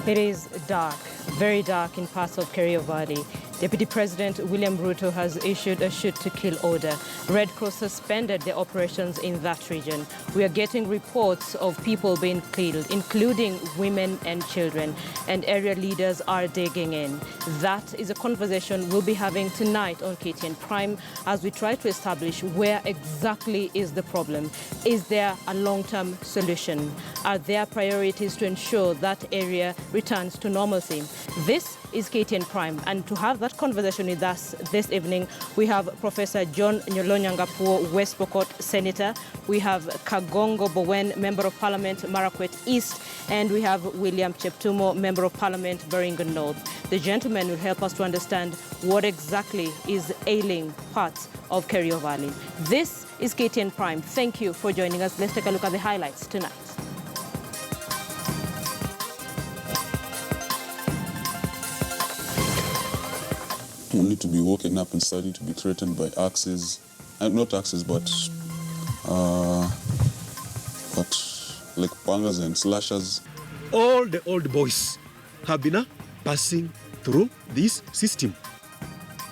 It is dark, very dark in parts of Kerio Valley. Deputy President William Ruto has issued a shoot-to-kill order. Red Cross suspended their operations in that region. We are getting reports of people being killed, including women and children, and area leaders are digging in. That is a conversation we'll be having tonight on KTN Prime as we try to establish where exactly is the problem. Is there a long-term solution? Are there priorities to ensure that area returns to normalcy? This is KTN Prime, and to have that conversation with us this evening, we have Professor John Nyolonyangapuo, West Pokot Senator. We have Kagongo Bowen, Member of Parliament, Marakwet East, and we have William Cheptumo, Member of Parliament, Baringo North. The gentlemen will help us to understand what exactly is ailing parts of Kerio Valley. This is KTN Prime. Thank you for joining us. Let's take a look at the highlights tonight. We need to be woken up and starting to be threatened by axes, not axes, but like pangas and slashers. All the old boys have been passing through this system.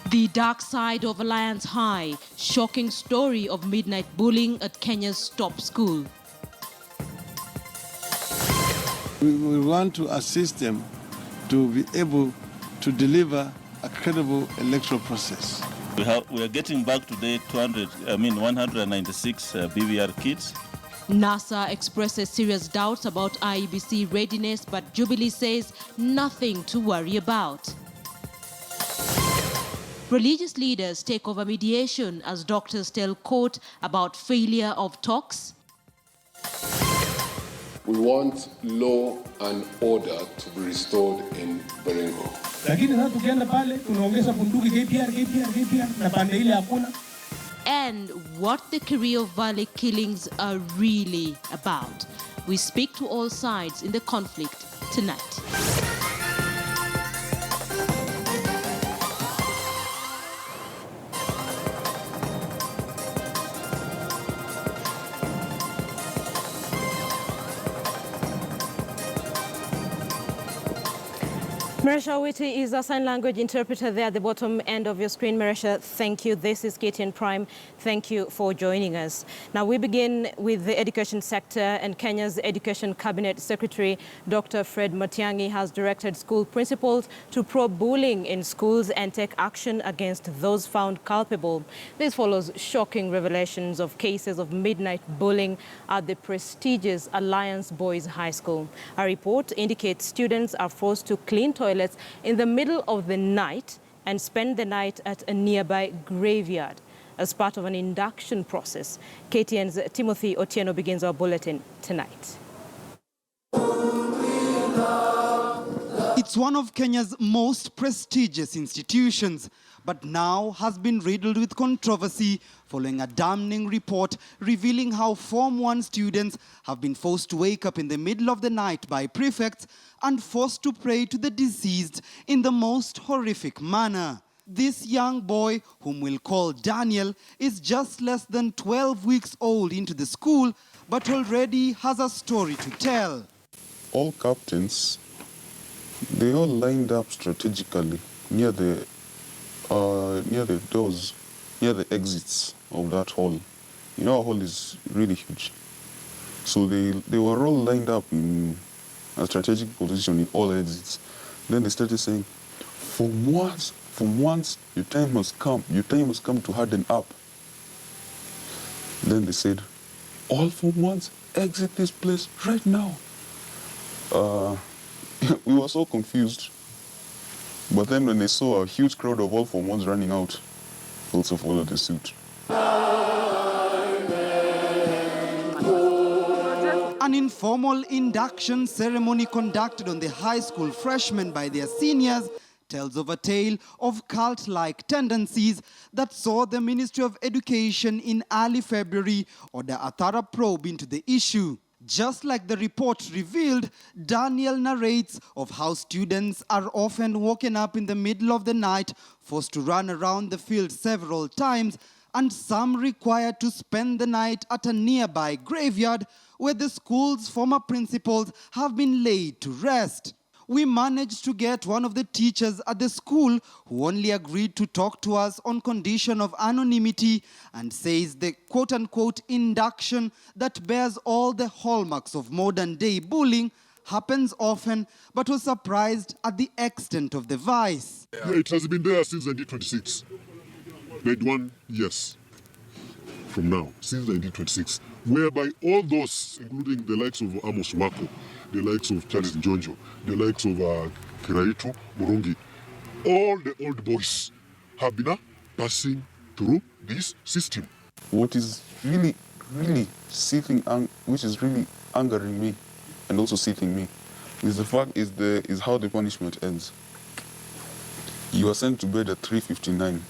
The dark side of Alliance High, shocking story of midnight bullying at Kenya's top school. We want to assist them to be able to deliver a credible electoral process. We are getting back today 196 BVR kits. NASA expresses serious doubts about IEBC readiness, but Jubilee says nothing to worry about. Religious leaders take over mediation as doctors tell court about failure of talks. We want law and order to be restored in Baringo. And what the Kerio Valley killings are really about. We speak to all sides in the conflict tonight. Marisha Witi is a sign language interpreter there at the bottom end of your screen. Marisha, thank you. This is KTN Prime. Thank you for joining us. Now we begin with the education sector, and Kenya's Education Cabinet Secretary, Dr. Fred Matiang'i, has directed school principals to probe bullying in schools and take action against those found culpable. This follows shocking revelations of cases of midnight bullying at the prestigious Alliance Boys High School. A report indicates students are forced to clean toilets in the middle of the night and spend the night at a nearby graveyard as part of an induction process. KTN's Timothy Otieno begins our bulletin tonight. It's one of Kenya's most prestigious institutions, but now has been riddled with controversy following a damning report revealing how Form 1 students have been forced to wake up in the middle of the night by prefects and forced to pray to the deceased in the most horrific manner. This young boy, whom we'll call Daniel, is just less than 12 weeks old into the school, but already has a story to tell. All captains, they all lined up strategically near the doors, near the exits of that hall. You know, our hall is really huge. So they were all lined up in a strategic position in all exits. Then they started saying, from once, your time must come to harden up. Then they said, all Form 1s, exit this place right now. We were so confused. But then when they saw a huge crowd of all Form 1s running out, they also followed the suit. An informal induction ceremony conducted on the high school freshmen by their seniors tells of a tale of cult-like tendencies that saw the Ministry of Education in early February order a thorough probe into the issue. Just like the report revealed, Daniel narrates of how students are often woken up in the middle of the night, forced to run around the field several times, and some required to spend the night at a nearby graveyard where the school's former principals have been laid to rest. We managed to get one of the teachers at the school who only agreed to talk to us on condition of anonymity and says the quote-unquote induction that bears all the hallmarks of modern-day bullying happens often, but was surprised at the extent of the vice. Yeah, it has been there since 1926. 91 years from now, since 1926, whereby all those, including the likes of Amos Wako, the likes of Charles Njonjo, the likes of Kiraitu, Murungi, all the old boys have been passing through this system. What is really seething, which is really angering me and also seething me, is the fact is how the punishment ends. You are sent to bed at 3:59.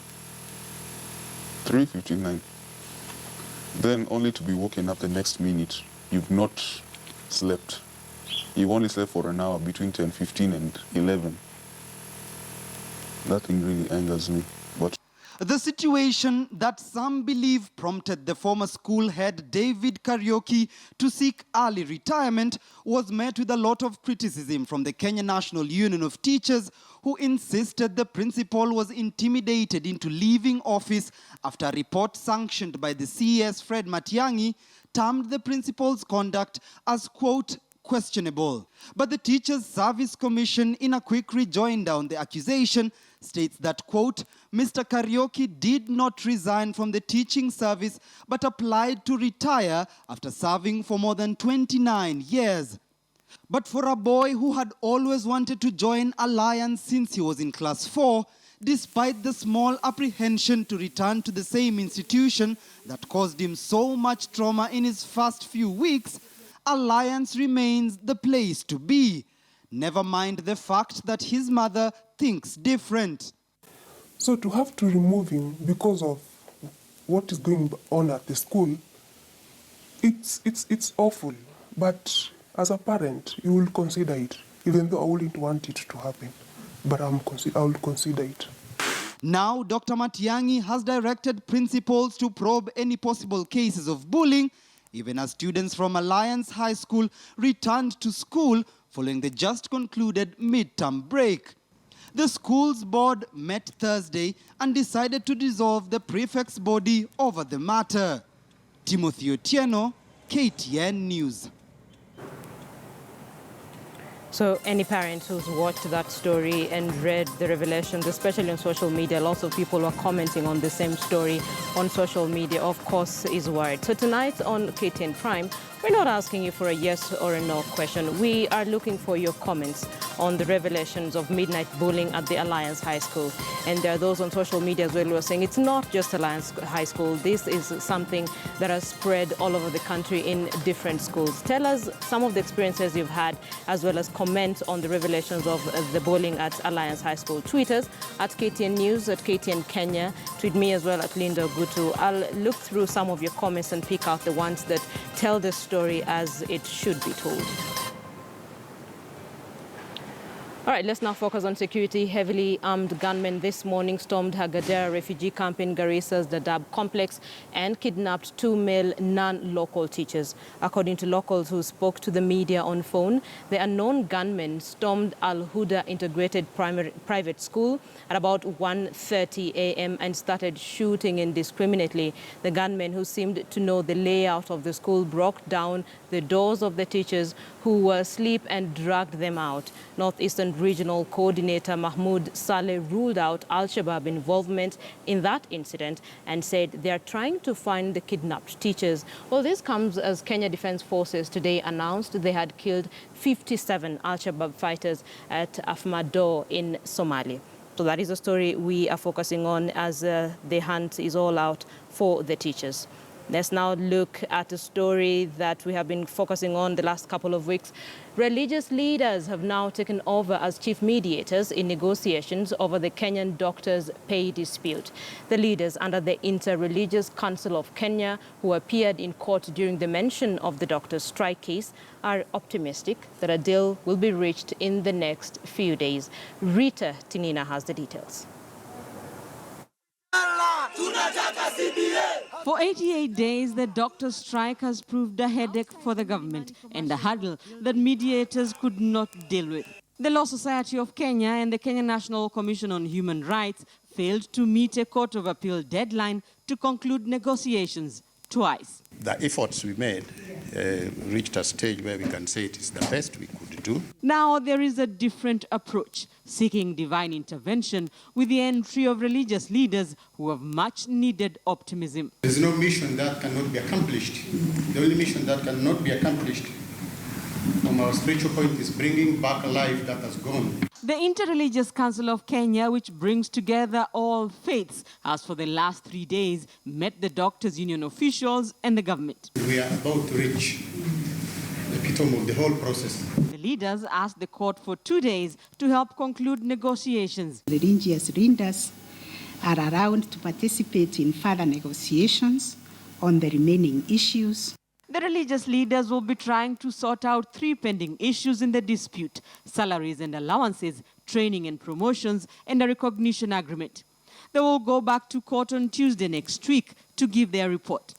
3:59. Then only to be woken up the next minute. You've not slept. You only slept for an hour between 10:15 and 11. That thing really angers me. But the situation that some believe prompted the former school head David Kariuki to seek early retirement was met with a lot of criticism from the Kenya National Union of Teachers, who insisted the principal was intimidated into leaving office after a report sanctioned by the CES Fred Matiang'i termed the principal's conduct as, quote, questionable. But the Teachers Service Commission, in a quick rejoinder on the accusation, states that, quote, Mr. Kariuki did not resign from the teaching service but applied to retire after serving for more than 29 years. But for a boy who had always wanted to join Alliance since he was in class 4, despite the small apprehension to return to the same institution that caused him so much trauma in his first few weeks, Alliance remains the place to be. Never mind the fact that his mother thinks different. So to have to remove him because of what is going on at the school, it's awful. But as a parent, you will consider it, even though I wouldn't want it to happen. But I will consider it. Now, Dr. Matiang'i has directed principals to probe any possible cases of bullying, even as students from Alliance High School returned to school following the just concluded midterm break. The school's board met Thursday and decided to dissolve the prefect's body over the matter. Timothy Otieno, KTN News. So any parents who's watched that story and read the revelations, especially on social media, lots of people are commenting on the same story on social media, of course, is worried. So tonight on KTN Prime, we're not asking you for a yes or a no question. We are looking for your comments on the revelations of midnight bullying at the Alliance High School. And there are those on social media as well who are saying it's not just Alliance High School. This is something that has spread all over the country in different schools. Tell us some of the experiences you've had, as well as comment on the revelations of the bullying at Alliance High School. Tweet us at KTN News, at KTN Kenya. Tweet me as well at Linda Ogutu. I'll look through some of your comments and pick out the ones that tell the story as it should be told. All right, let's now focus on security. Heavily armed gunmen this morning stormed Hagadera refugee camp in Garissa's Dadaab complex and kidnapped 2 male non-local teachers. According to locals who spoke to the media on phone, the unknown gunmen stormed Al Huda Integrated Private School at about 1:30 a.m. and started shooting indiscriminately. The gunmen, who seemed to know the layout of the school, broke down the doors of the teachers who were asleep and dragged them out. Northeastern Regional Coordinator Mahmoud Saleh ruled out Al-Shabaab involvement in that incident and said they are trying to find the kidnapped teachers. Well, this comes as Kenya Defense Forces today announced they had killed 57 Al-Shabaab fighters at Afmado in Somalia. So that is a story we are focusing on as the hunt is all out for the teachers. Let's now look at a story that we have been focusing on the last couple of weeks. Religious leaders have now taken over as chief mediators in negotiations over the Kenyan doctors' pay dispute. The leaders under the Inter-Religious Council of Kenya, who appeared in court during the mention of the doctors' strike case, are optimistic that a deal will be reached in the next few days. Rita Tinina has the details. For 88 days, the doctors' strike has proved a headache for the government and a hurdle that mediators could not deal with. The Law Society of Kenya and the Kenya National Commission on Human Rights failed to meet a Court of Appeal deadline to conclude negotiations twice. The efforts we made reached a stage where we can say it is the best we could do. Now there is a different approach, seeking divine intervention with the entry of religious leaders who have much needed optimism. There's no mission that cannot be accomplished. The only mission that cannot be accomplished from our spiritual point is bringing back a life that has gone. The Interreligious Council of Kenya, which brings together all faiths, has for the last 3 days met the Doctors' Union officials and the government. We are about to reach the epitome of the whole process. The leaders asked the court for 2 days to help conclude negotiations. Religious leaders are around to participate in further negotiations on the remaining issues. The religious leaders will be trying to sort out 3 pending issues in the dispute: salaries and allowances, training and promotions, and a recognition agreement. They will go back to court on Tuesday next week to give their report.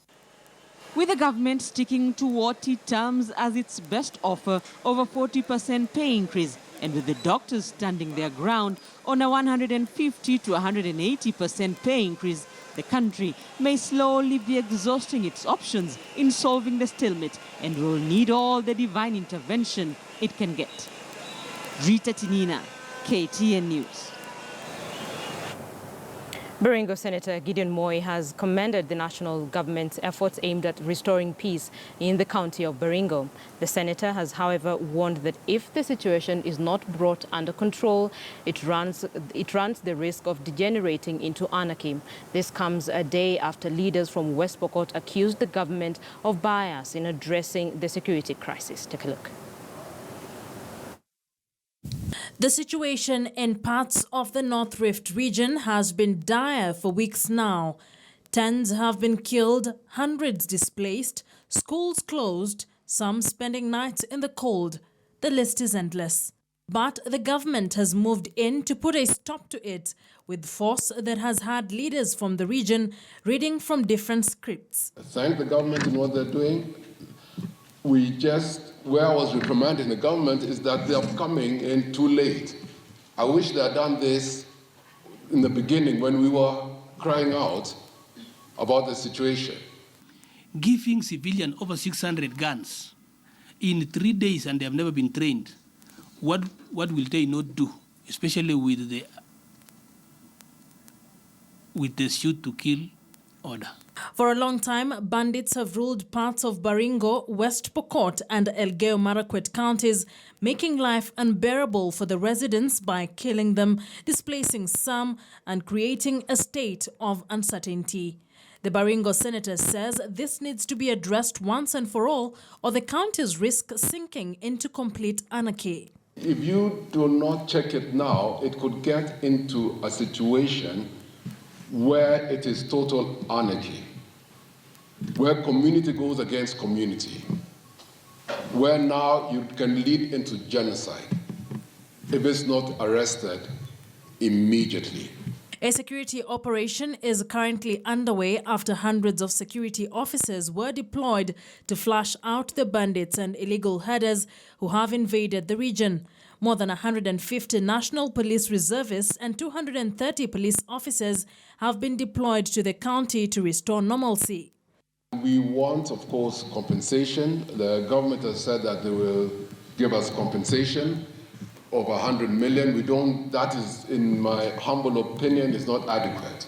With the government sticking to what it terms as its best offer of a 40% pay increase, and with the doctors standing their ground on a 150 to 180% pay increase, the country may slowly be exhausting its options in solving the stalemate and will need all the divine intervention it can get. Rita Tinina, KTN News. Baringo Senator Gideon Moi has commended the national government's efforts aimed at restoring peace in the county of Baringo. The senator has, however, warned that if the situation is not brought under control, it runs the risk of degenerating into anarchy. This comes a day after leaders from West Pokot accused the government of bias in addressing the security crisis. Take a look. The situation in parts of the North Rift region has been dire for weeks now. Tens have been killed, hundreds displaced, schools closed, some spending nights in the cold. The list is endless. But the government has moved in to put a stop to it with force that has had leaders from the region reading from different scripts. Thank the government in what they're doing. Where I was reprimanding the government is that they're coming in too late. I wish they had done this in the beginning when we were crying out about the situation. Giving civilians over 600 guns in 3 days and they have never been trained, what will they not do, especially with the shoot to kill order? For a long time, bandits have ruled parts of Baringo, West Pokot and Elgeyo Marakwet counties, making life unbearable for the residents by killing them, displacing some, and creating a state of uncertainty. The Baringo senator says this needs to be addressed once and for all, or the counties risk sinking into complete anarchy. If you do not check it now, it could get into a situation where it is total anarchy, where community goes against community, where now you can lead into genocide if it's not arrested immediately. A security operation is currently underway after hundreds of security officers were deployed to flush out the bandits and illegal herders who have invaded the region. More than 150 National Police reservists and 230 police officers have been deployed to the county to restore normalcy. We want, of course, compensation. The government has said that they will give us compensation of 100 million. That is, in my humble opinion, is not adequate.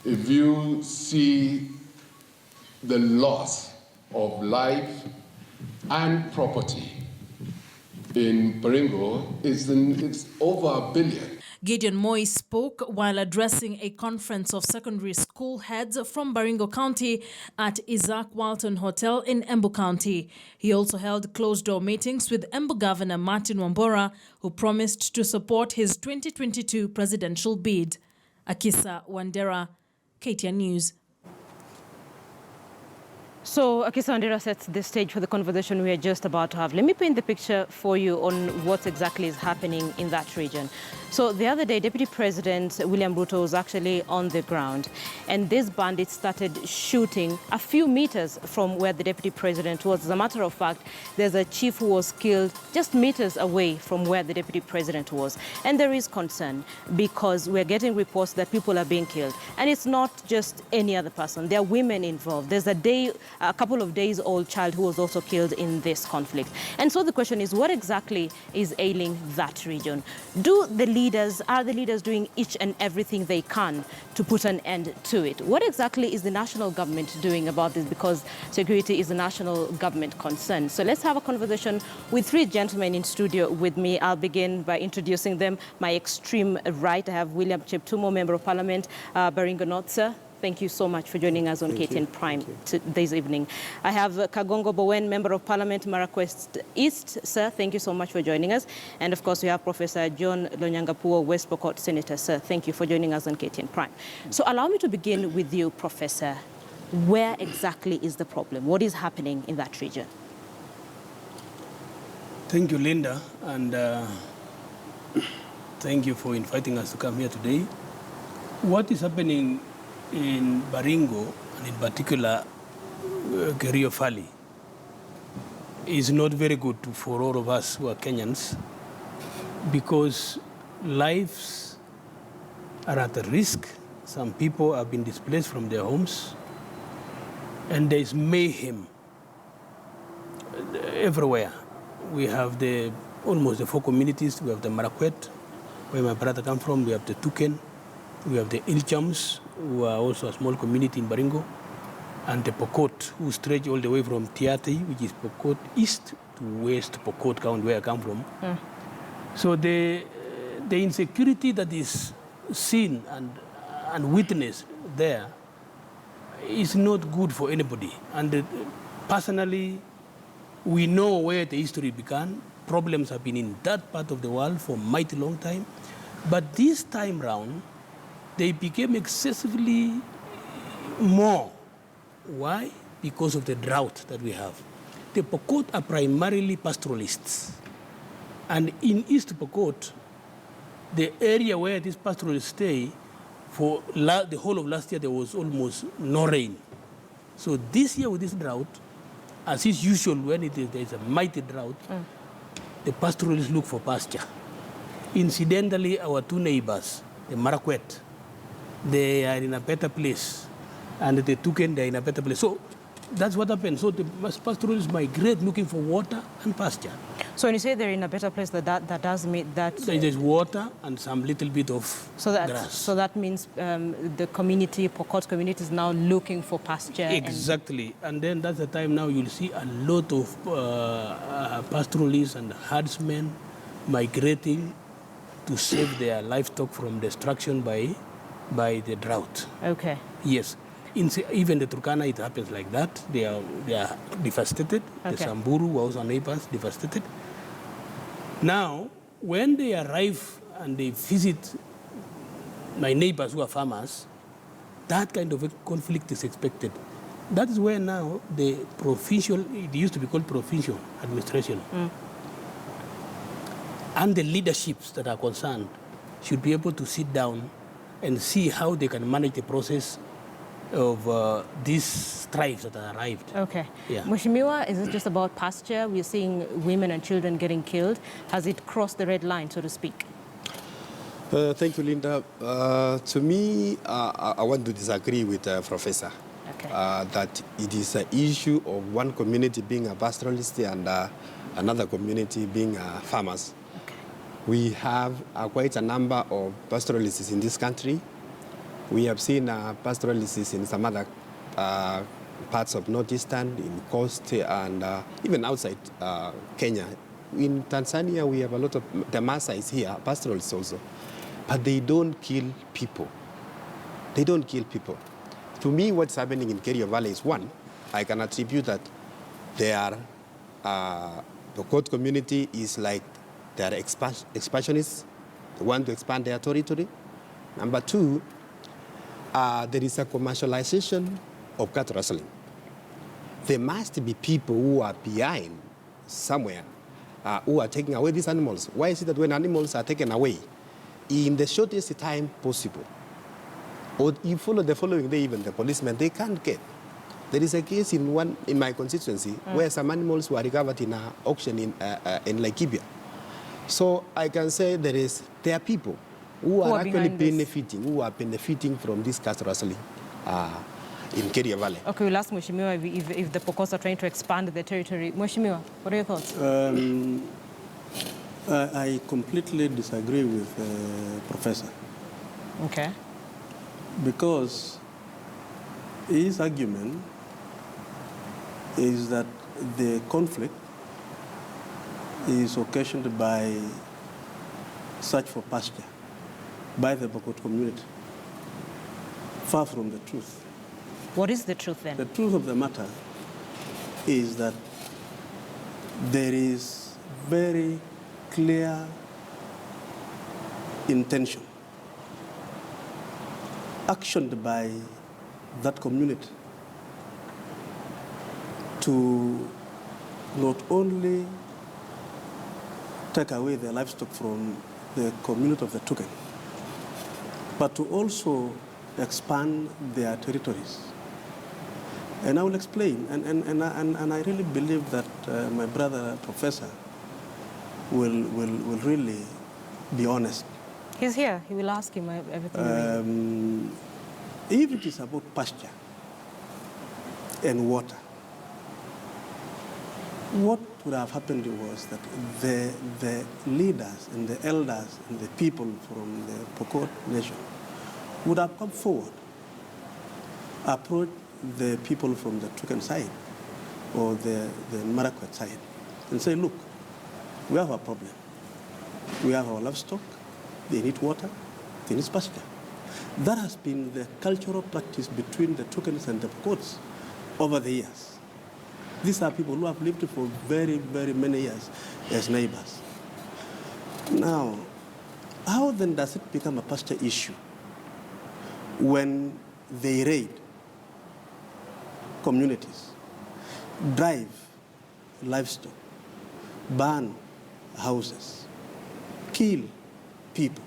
If you see the loss of life and property in Baringo, it's over $1 billion. Gideon Moi spoke while addressing a conference of secondary school heads from Baringo County at Isaac Walton Hotel in Embu County. He also held closed-door meetings with Embu Governor Martin Wambora, who promised to support his 2022 presidential bid. Akisa Wandera, KTN News. So, Akisa sets the stage for the conversation we are just about to have. Let me paint the picture for you on what exactly is happening in that region. So, the other day, Deputy President William Ruto was actually on the ground, and these bandits started shooting a few meters from where the Deputy President was. As a matter of fact, there's a chief who was killed just meters away from where the Deputy President was. And there is concern because we're getting reports that people are being killed. And it's not just any other person. There are women involved. There's a couple of days old child who was also killed in this conflict. And so the question is, what exactly is ailing that region? Are the leaders doing each and everything they can to put an end to it? What exactly is the national government doing about this? Because security is a national government concern. So let's have a conversation with three gentlemen in studio with me. I'll begin by introducing them. My extreme right, I have William Cheptumo, Member of Parliament, Baringo North, sir. Thank you so much for joining us on KTN Prime this evening. I have Kagongo Bowen, Member of Parliament, Marakwet East. Sir, thank you so much for joining us. And of course, we have Professor John Lonyangapuo, West Pokot Senator. Sir, thank you for joining us on KTN Prime. So allow me to begin with you, Professor. Where exactly is the problem? What is happening in that region? Thank you, Linda, and thank you for inviting us to come here today. What is happening in Baringo, and in particular Kerio Valley, is not very good for all of us who are Kenyans, because lives are at risk. Some people have been displaced from their homes, and there is mayhem everywhere. We have almost the four communities. We have the Marakwet, where my brother comes from. We have the Tuken. We have the Ilchams, who are also a small community in Baringo, and the Pokot, who stretch all the way from Tiati, which is Pokot East, to West Pokot County, where I come from. So the insecurity that is seen and witnessed there is not good for anybody. And personally, we know where the history began. Problems have been in that part of the world for a mighty long time. But this time round, they became excessively more. Why? Because of the drought that we have. The Pokot are primarily pastoralists. And in East Pokot, the area where these pastoralists stay, for the whole of last year, there was almost no rain. So this year with this drought, as is usual when there is a mighty drought, the pastoralists look for pasture. Incidentally, our two neighbors, the Marakwet, they are in a better place, and the Tuken, they are in a better place. So that's what happens. So the pastoralists migrate looking for water and pasture. So when you say they're in a better place, that does mean that... There's water and some little bit of grass. So that means the community, Pokot community, is now looking for pasture. Exactly. And then that's the time now you'll see a lot of pastoralists and herdsmen migrating to save their livestock from destruction by the drought. Okay. Yes. Even the Turkana, it happens like that. They are devastated. Okay. The Samburu, who are also neighbors, devastated. Now, when they arrive and they visit my neighbors who are farmers, that kind of a conflict is expected. That is where now the provincial, it used to be called provincial administration, and the leaderships that are concerned should be able to sit down and see how they can manage the process of these tribes that have arrived. Okay. Yeah. Mheshimiwa, is it just about pasture? We're seeing women and children getting killed. Has it crossed the red line, so to speak? Thank you, Linda. To me, I want to disagree with Professor. Okay. That it is an issue of one community being a pastoralist and another community being farmers. Okay. We have quite a number of pastoralists in this country. We have seen pastoralists in some other parts of northeastern, in coast, and even outside Kenya. In Tanzania, we have a lot of, the Maasai here, pastoralists also. But they don't kill people. They don't kill people. To me, what's happening in Kerio Valley is, one, I can attribute that the Pokot community is like they are expansionists. They want to expand their territory. Number two, there is a commercialization of cattle rustling. there must be people who are behind somewhere who are taking away these animals. Why is it that when animals are taken away in the shortest time possible, or you follow the following day, even the policemen, they can't get. There is a case in my constituency where some animals were recovered in an auction in Laikipia. So I can say there are people who are actually benefiting from this cattle rustling in Keria Valley. Okay, we'll ask Mheshimiwa if the Pokots are trying to expand the territory. Mheshimiwa, what are your thoughts? I completely disagree with Professor. Okay. Because his argument is that the conflict is occasioned by search for pasture by the Pokot community. Far from the truth. What is the truth then? The truth of the matter is that there is very clear intention actioned by that community to not only take away their livestock from the community of the Tuken, but to also expand their territories. And I will explain, and I really believe that my brother, Professor, will really be honest. He's here. He will ask him everything. If it is about pasture and water, what would have happened was that the leaders and the elders and the people from the Pokot nation would have come forward, approached the people from the Tuken side or the Marakwet side and say, look, we have a problem. We have our livestock, they need water, they need pasture. That has been the cultural practice between the Tukens and the Pokots over the years. These are people who have lived for very, very many years as neighbors. Now, how then does it become a pasture issue when they raid communities, drive livestock, burn houses, kill people?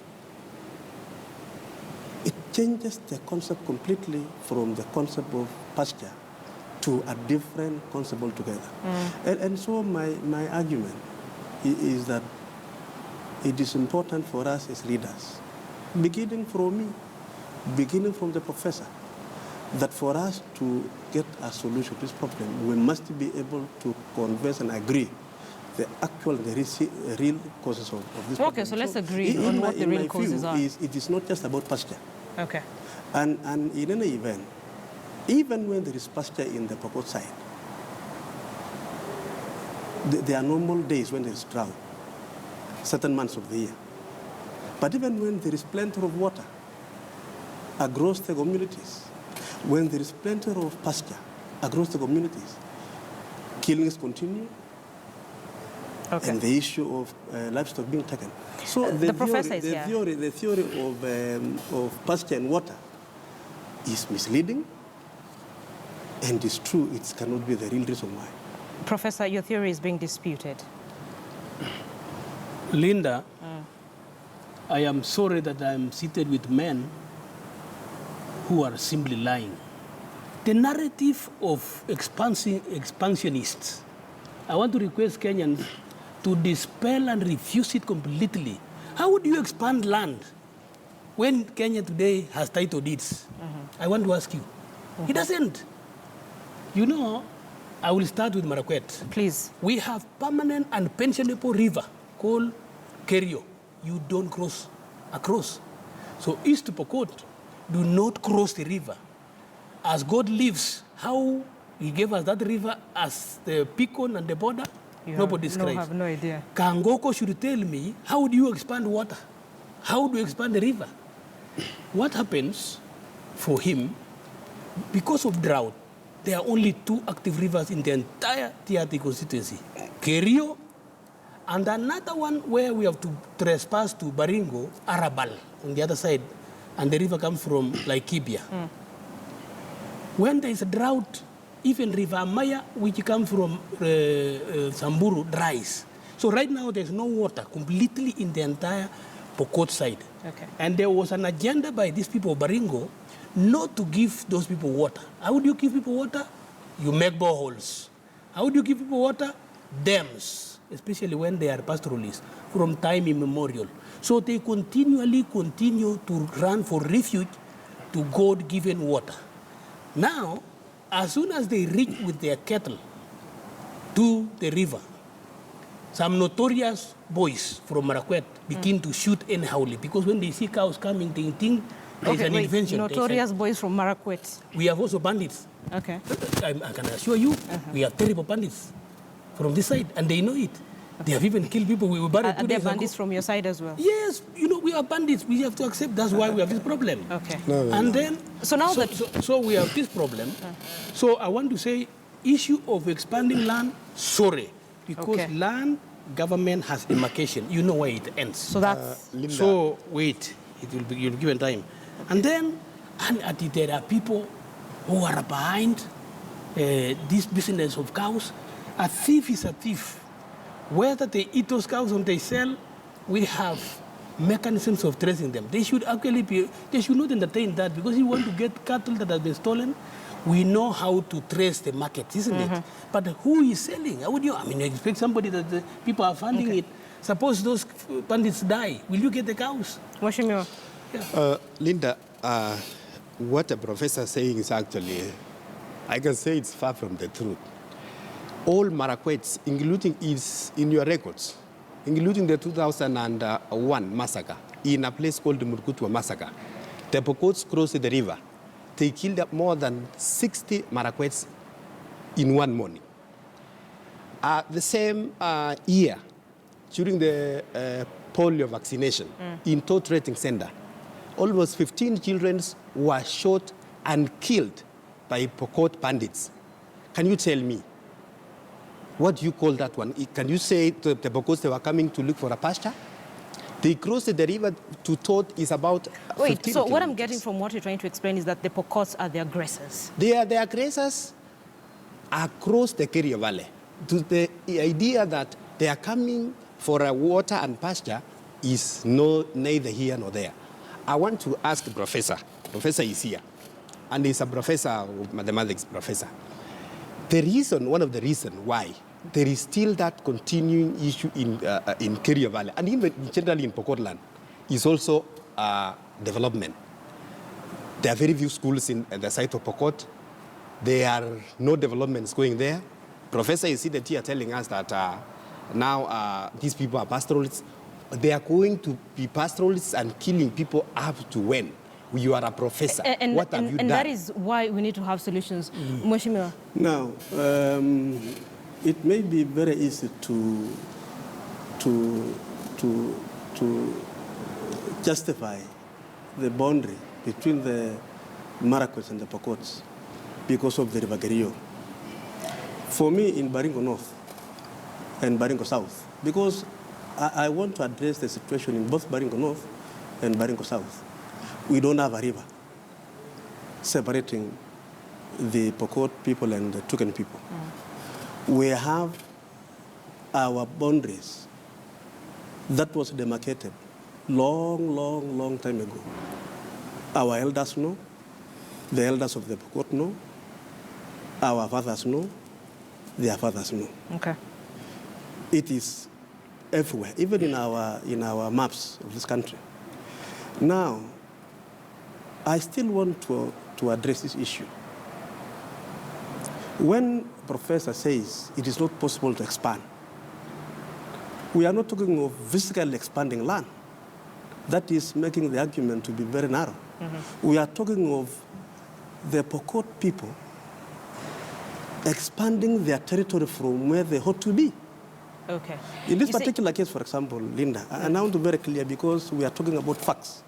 It changes the concept completely from the concept of pasture to a different concept altogether. And so my argument is that it is important for us as leaders, beginning from me, beginning from the professor, that for us to get a solution to this problem, we must be able to converse and agree the actual, the real causes of this problem. Okay, so let's agree on what the real causes are. It is not just about pasture. Okay. And in any event, even when there is pasture in the Pokot side, there are normal days when there is drought, certain months of the year. But even when there is plenty of water across the communities, when there is plenty of pasture across the communities, killings continue, and the issue of livestock being taken. So the theory of pasture and water is misleading, and it's true, it cannot be the real reason why. Professor, your theory is being disputed. Linda, I am sorry that I am seated with men who are simply lying. The narrative of expansionists, I want to request Kenyans to dispel and refuse it completely. How would you expand land when Kenya today has title deeds? I want to ask you. It doesn't. You know, I will start with Marakwet. Please. We have permanent and pensionable river called Kerio. You don't cross across. So East Pokot, do not cross the river. As God lives, how he gave us that river as the beacon and the border, nobody describes. I have no idea. Kangoko should tell me, how do you expand water? How do you expand the river? What happens for him, because of drought, there are only 2 active rivers in the entire TRT constituency. Kerio, and another one where we have to trespass to Baringo, Arabal, on the other side, and the river comes from Laikipia. When there is a drought, even River Maya, which comes from Samburu, dries. So right now there's no water completely in the entire Pokot side. Okay. And there was an agenda by these people of Baringo not to give those people water. How would you give people water? You make boreholes. How would you give people water? Dams, especially when they are pastoralists, from time immemorial. So they continually continue to run for refuge to God-given water. Now, as soon as they reach with their cattle to the river, some notorious boys from Marakwet begin to shoot anyhowly, because when they see cows coming, they think there's an invention. Notorious boys from Marakwet. We have also bandits. Okay. I can assure you, we have terrible bandits from this side, and they know it. They have even killed people. We were buried 2 Are there days bandits ago. from your side as well? Yes, you know, we are bandits. We have to accept that's why we have this problem. Okay. Then, so we have this problem. So I want to say, issue of expanding land, sorry, because land government has demarcation. You know where it ends. So that's so wait, you'll be given time, and then there are people who are behind this business of cows. A thief is a thief. Whether they eat those cows or they sell, we have mechanisms of tracing them. They should actually be, they should not entertain that, because if you want to get cattle that have been stolen, we know how to trace the market, isn't it? But who is selling? How would you, I mean, you expect somebody that the people are funding it. Suppose those bandits die, will you get the cows? Linda, what the professor is saying is actually, I can say it's far from the truth. All Marakwets, including is in your records, including the 2001 massacre in a place called the Murkutua massacre. The Pokots crossed the river. They killed up more than 60 Marakwets in one morning. The same year, during the polio vaccination in Tot Rating Center, almost 15 children were shot and killed by Pokot bandits. Can you tell me, what do you call that one? Can you say the Pokots they were coming to look for a pasture? They crossed the river to Tot is about 15 so what I'm kilometers. getting from what you're trying to explain is that the Pokots are the aggressors. They are the aggressors across the Kerio Valley. To the idea that they are coming for a water and pasture is neither here nor there. I want to ask the professor. Professor is here, and he's a professor, mathematics professor. The reason, one of the reasons why there is still that continuing issue in Kerio Valley, and even generally in Pokotland, is also development. There are very few schools in the site of Pokot. There are no developments going there. Professor is seated here telling us that now these people are pastoralists. They are going to be pastoralists and killing people up to when? You are a professor. What have you done? And that is why we need to have solutions. Mheshimiwa. Now, it may be very easy to justify the boundary between the Marakwets and the Pokots because of the River Kerio. For me, in Baringo North and Baringo South, because I want to address the situation in both Baringo North and Baringo South. We don't have a river separating the Pokot people and the Tuken people. We have our boundaries that was demarcated long time ago. Our elders know, the elders of the Pokot know, our fathers know, their fathers know. Okay. It is everywhere, even in our maps of this country. Now, I still want to address this issue. When Professor says it is not possible to expand, we are not talking of physically expanding land. That is making the argument to be very narrow. We are talking of the Pokot people expanding their territory from where they ought to be. Okay. In this particular case, for example, Linda, and I want to be very clear because we are talking about facts.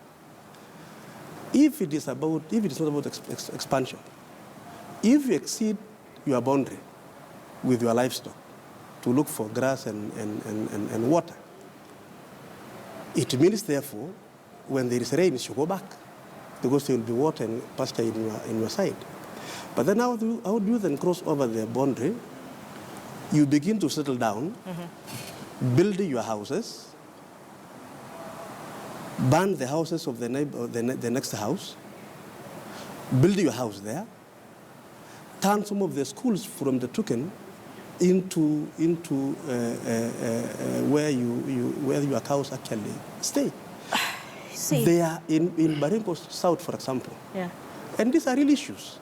If it is not about expansion, if you exceed your boundary with your livestock to look for grass and water, it means, therefore, when there is rain, you should go back because there will be water and pasture in your side. But then how do you then cross over the boundary? You begin to settle down, build your houses, burn the houses of the neighbor, the next house, build your house there, turn some of the schools from the token into where your cows actually stay. They are in Baringo South, for example. Yeah. And these are real issues.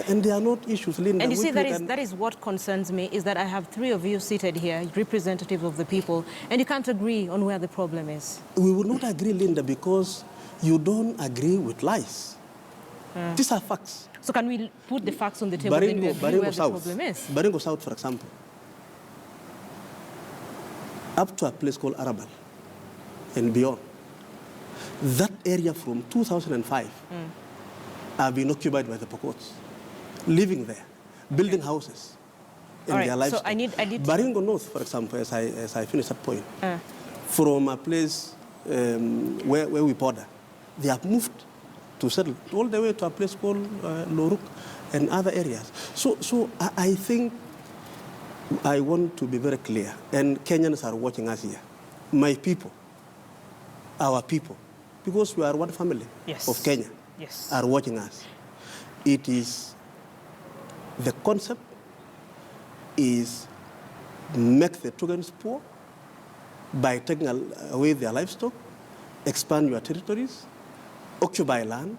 And they are not issues, Linda. And you see, that is what concerns me, is that I have three of you seated here, representatives of the people, and you can't agree on where the problem is. We will not agree, Linda, because you don't agree with lies. These are facts. So can we put the facts on the table and we agree where the problem is? Baringo South, for example, up to a place called Arabal and beyond. That area from 2005 have been occupied by the Pokots, living there, building houses in their livestock. So I need Baringo North, for example, as I finish that point, from a place where we border, they have moved to settle all the way to a place called Loruk and other areas. So I think I want to be very clear, and Kenyans are watching us here. My people, our people, because we are one family of Kenya, are watching us. It is, the concept is make the Tugans poor by taking away their livestock, expand your territories, occupy land,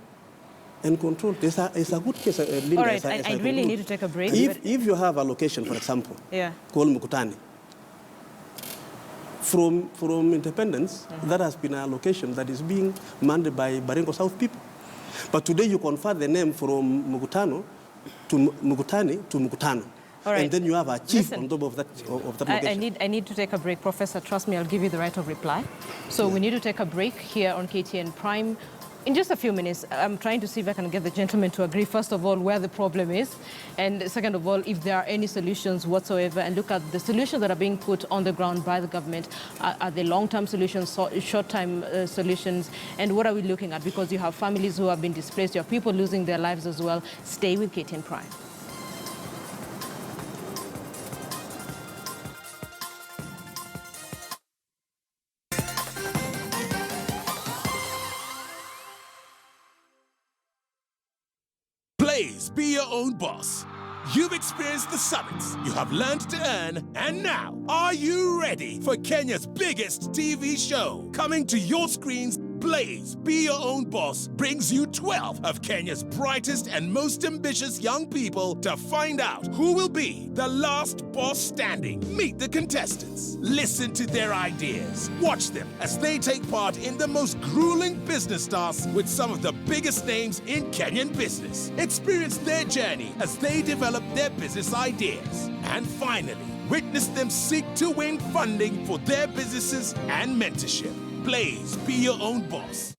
and control. It's a good case, Linda. All right, I really need to take a break. If you have a location, for example, called Mukutani, from independence, that has been a location that is being manned by Baringo South people. But today you convert the name from Mukutani to Mukutano. All right. And then you have a chief on top of that location. I need to take a break. Professor, trust me, I'll give you the right of reply. So we need to take a break here on KTN Prime. In just a few minutes, I'm trying to see if I can get the gentleman to agree, first of all, where the problem is, and second of all, if there are any solutions whatsoever, and look at the solutions that are being put on the ground by the government. Are they long-term solutions, short-term solutions, and what are we looking at? Because you have families who have been displaced, you have people losing their lives as well. Stay with KTN Prime. Please be your own boss. You've experienced the summits, you have learned to earn, and now, are you ready for Kenya's biggest TV show? Coming to your screens, Blaze, Be Your Own Boss brings you 12 of Kenya's brightest and most ambitious young people to find out who will be the last boss standing. Meet the contestants, listen to their ideas, watch them as they take part in the most grueling business tasks with some of the biggest names in Kenyan business. Experience their journey as they develop their business ideas. And finally, witness them seek to win funding for their businesses and mentorship. Blaze, Be Your Own Boss.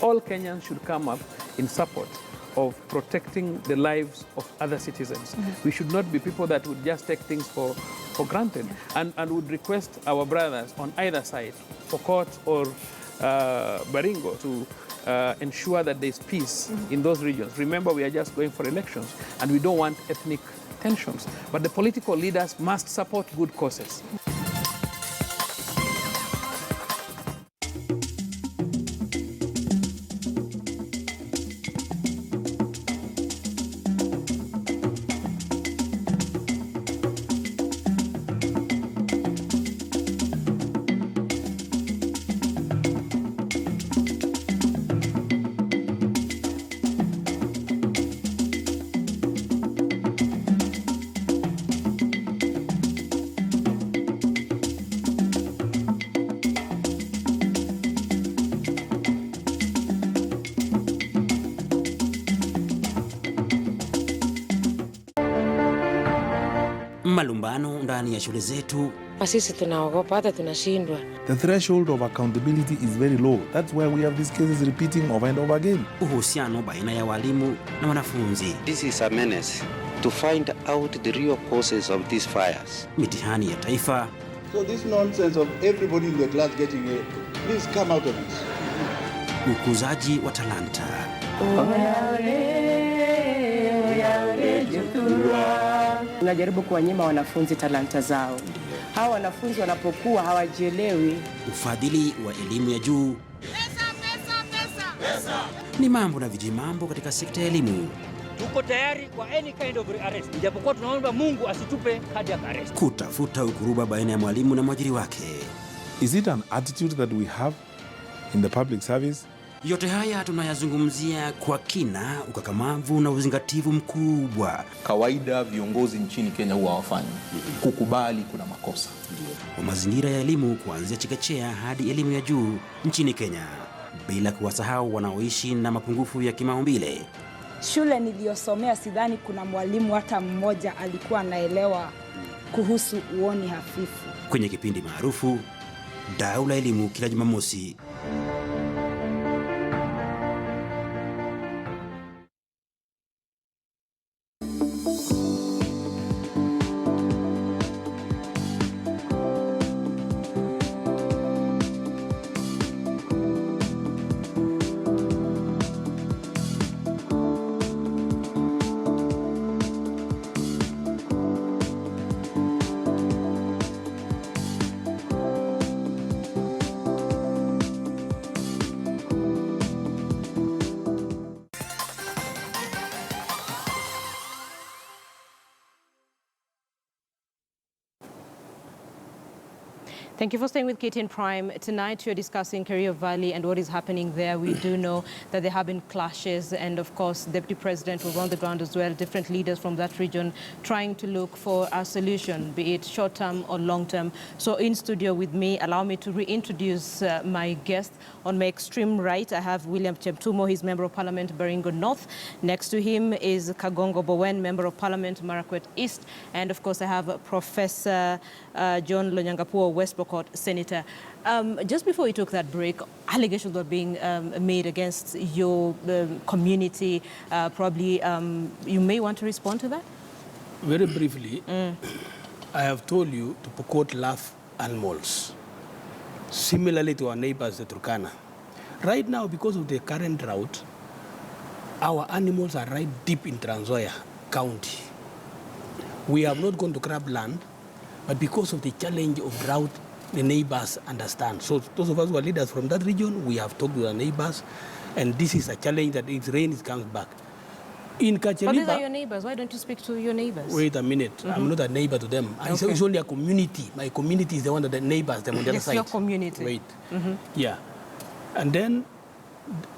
All Kenyans should come up in support of protecting the lives of other citizens. We should not be people that would just take things for granted, and would request our brothers on either side, Pokot or Baringo, to ensure that there's peace in those regions. Remember, we are just going for elections, and we don't want ethnic tensions. But the political leaders must support good causes. Malumbano ndani ya shule zetu. Sisi tunaogopa, hata tunashindwa. The threshold of accountability is very low. That's why we have these cases repeating over and over again. Uhusiano baina ya walimu na wanafunzi. This is a menace to find out the real causes of these fires. Mitihani ya taifa. So this nonsense of everybody in the class getting A, please come out of it. Ukuzaji wa talanta. Tunajaribu kuwanyima wanafunzi talanta zao. Hawa wanafunzi wanapokuwa hawajielewi. Ufadhili wa elimu ya juu. Ni mambo na vijimambo katika sekta ya elimu. Tuko tayari kwa any kind of arrest. Ijapokuwa tunaomba Mungu asitupe hadi ya arrest. Kutafuta ukuruba baina ya mwalimu na mwajiri wake. Is it an attitude that we have in the public service? Yote haya tunayazungumzia kwa kina, ukakamavu na uzingativu mkubwa. Kawaida viongozi nchini Kenya huwa hawafanyi kukubali kuna makosa. Wa mazingira ya elimu kuanzia chekechea hadi elimu ya juu nchini Kenya, bila kuwasahau wanaoishi na mapungufu ya kimaumbile. Shule niliyosomea sidhani kuna mwalimu hata mmoja alikuwa anaelewa kuhusu uoni hafifu. Kwenye kipindi maarufu Dau la Elimu kila Jumamosi. Thank you for staying with KTN Prime. Tonight, you're discussing Kerio Valley and what is happening there. We do know that there have been clashes, and of course, the Deputy President was on the ground as well, different leaders from that region trying to look for a solution, be it short-term or long-term. So in studio with me, allow me to reintroduce my guest. On my extreme right, I have William Cheptumo, he's Member of Parliament, Baringo North. Next to him is Kagongo Bowen, Member of Parliament, Marakwet East. And of course, I have Professor John Lonyangapuo, West Pokot Senator. Just before we took that break, allegations were being made against your community. Probably you may want to respond to that? Very briefly, I have told you to Pokot love animals, similarly to our neighbors, the Turkana. Right now, because of the current drought, our animals are right deep in Trans Nzoia County. We have not gone to grab land, but because of the challenge of drought, the neighbors understand. So those of us who are leaders from that region, we have talked with our neighbors, and this is a challenge that if rain, it comes back. In Kacheliba, but these are your neighbors. Why don't you speak to your neighbors? Wait a minute. I'm not a neighbor to them. Okay. It's only a community. My community is the one that the neighbors, them on the other side. It's your community. Wait. Yeah. And then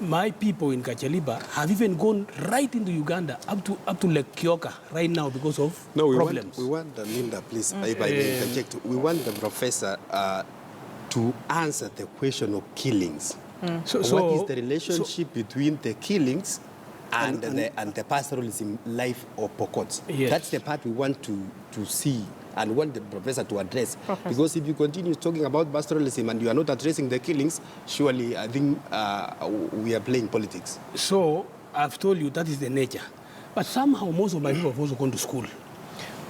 my people in Kacheliba have even gone right into Uganda, up to Lake Kyoka right now because of problems. We want Linda, please, if I may interject. We want the professor to answer the question of killings. So what is the relationship between the killings and the pastoralism life of Pokot? Yes. That's the part we want to see and want the professor to address. Because if you continue talking about pastoralism and you are not addressing the killings, surely I think we are playing politics. So I've told you that is the nature. But somehow most of my people have also gone to school.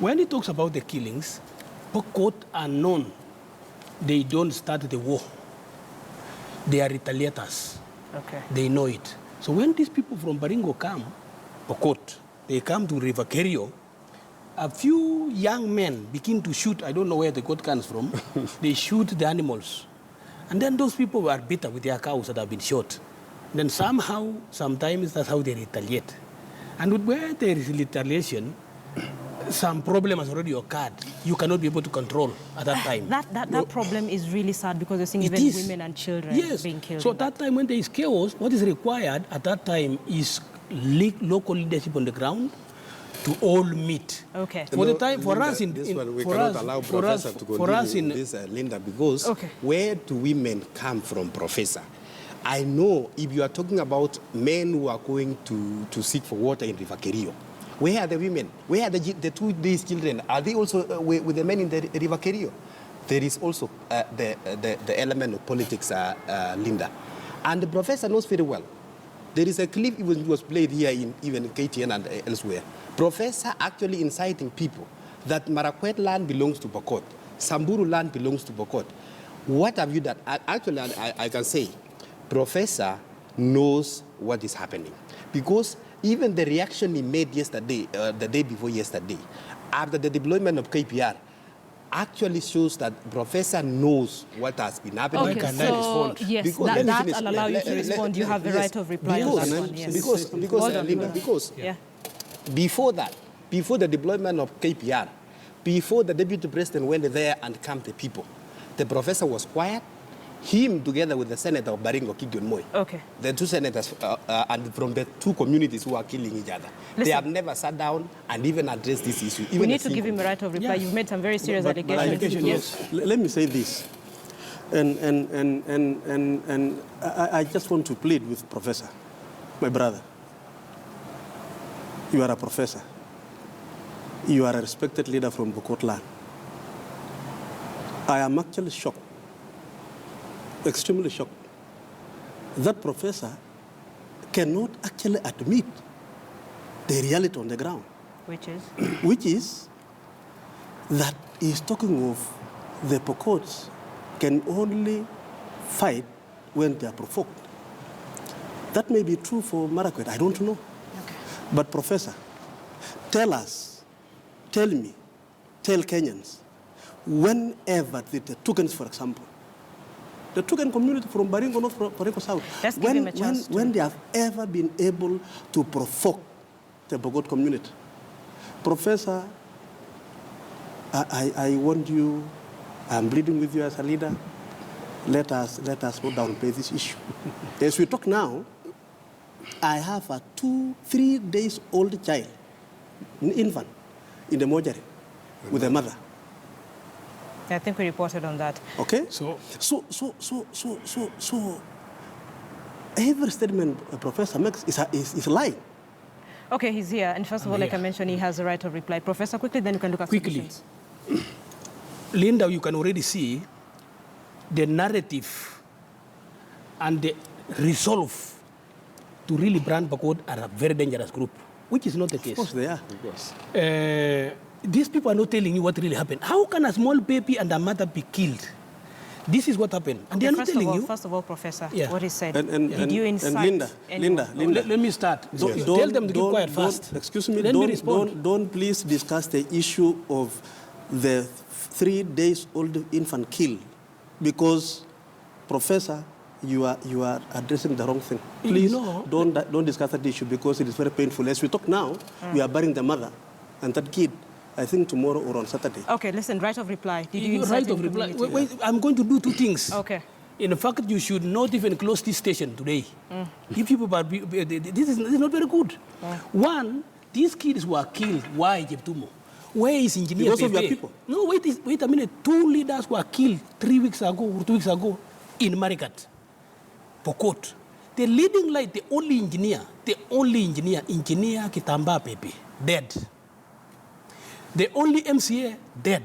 When he talks about the killings, Pokot are known. They don't start the war. They are retaliators. Okay. They know it. So when these people from Baringo come, Pokot, they come to River Kerio, a few young men begin to shoot. I don't know where the goat comes from. They shoot the animals. And then those people are bitter with their cows that have been shot. Then somehow, sometimes that's how they retaliate. And where there is retaliation, some problem has already occurred. You cannot be able to control at that time. That problem is really sad because you're seeing even women and children being killed. So at that time when there is chaos, what is required at that time is local leadership on the ground to all meet. Okay. For the time, for Linda, us in this one we for cannot us, allow for professor us, to for us continue in this, Linda, because where do women come from, professor? I know if you are talking about men who are going to seek for water in River Kerio, where are the women? Where are the 2 days children? Are they also with the men in the River Kerio? There is also the element of politics, Linda. And the professor knows very well. There is a clip which was played here in even KTN and elsewhere. Professor actually inciting people that Marakwet land belongs to Pokot. Samburu land belongs to Pokot. What have you done? Actually, I can say, Professor knows what is happening. Because even the reaction he made yesterday, the day before yesterday, after the deployment of KPR, actually shows that Professor knows what has been happening. Okay, so yes, because that'll allow you to respond. You have the right of reply on that one. Yes. Because before that, before the deployment of KPR, before the deputy president went there and calmed the people, the professor was quiet. Him together with the senator of Baringo, Gideon Moi. Okay. The two senators and from the two communities who are killing each other. Listen. They have never sat down and even addressed this issue. We need to give him a right of reply. You've made some very serious allegations. Yes. Let me say this. And I just want to plead with Professor, my brother. You are a professor. You are a respected leader from Pokot land. I am actually shocked, extremely shocked, that professor cannot actually admit the reality on the ground. Which is? Which is that he's talking of the Pokots can only fight when they are provoked. That may be true for Marakwet, I don't know. Okay. But Professor, tell us, tell me, tell Kenyans, whenever the Tukens, for example, the Tuken community from Baringo North, Baringo South, when they have ever been able to provoke the Pokot community. Professor, I want you, I'm pleading with you as a leader, let us go down and pay this issue. As we talk now, I have a 2-3 days old child, an infant, in the mortuary with a mother. I think we reported on that. Okay? So every statement a professor makes is a lie. Okay, he's here. And first of all, like I mentioned, he has a right of reply. Professor, quickly, then you can look at solutions. Linda, you can already see the narrative and the resolve to really brand Pokot are a very dangerous group, which is not the case. Of course they are. Of course. These people are not telling you what really happened. How can a small baby and a mother be killed? This is what happened. And they are not telling you. First of all, Professor, what he said. Did you incite Linda, let me start. Tell them to keep quiet first. Excuse me, Let me respond. Don't please discuss the issue of the 3 days old infant killed, because, Professor, you are addressing the wrong thing. Please don't discuss that issue because it is very painful. As we talk now, we are burying the mother and that kid, I think tomorrow or on Saturday. Okay, listen, right of reply. Did you right of reply? Wait, I'm going to do two things. Okay. In fact, you should not even close this station today. If people are, this is not very good. One, these kids were killed. Why, Jeptumo? Where is Engineer Because of your people. No, wait a minute. 2 leaders were killed 3 weeks ago or 2 weeks ago in Marigat, Pokot. The leading light, the only engineer, Engineer Kitamba Pepe, dead. The only MCA, dead.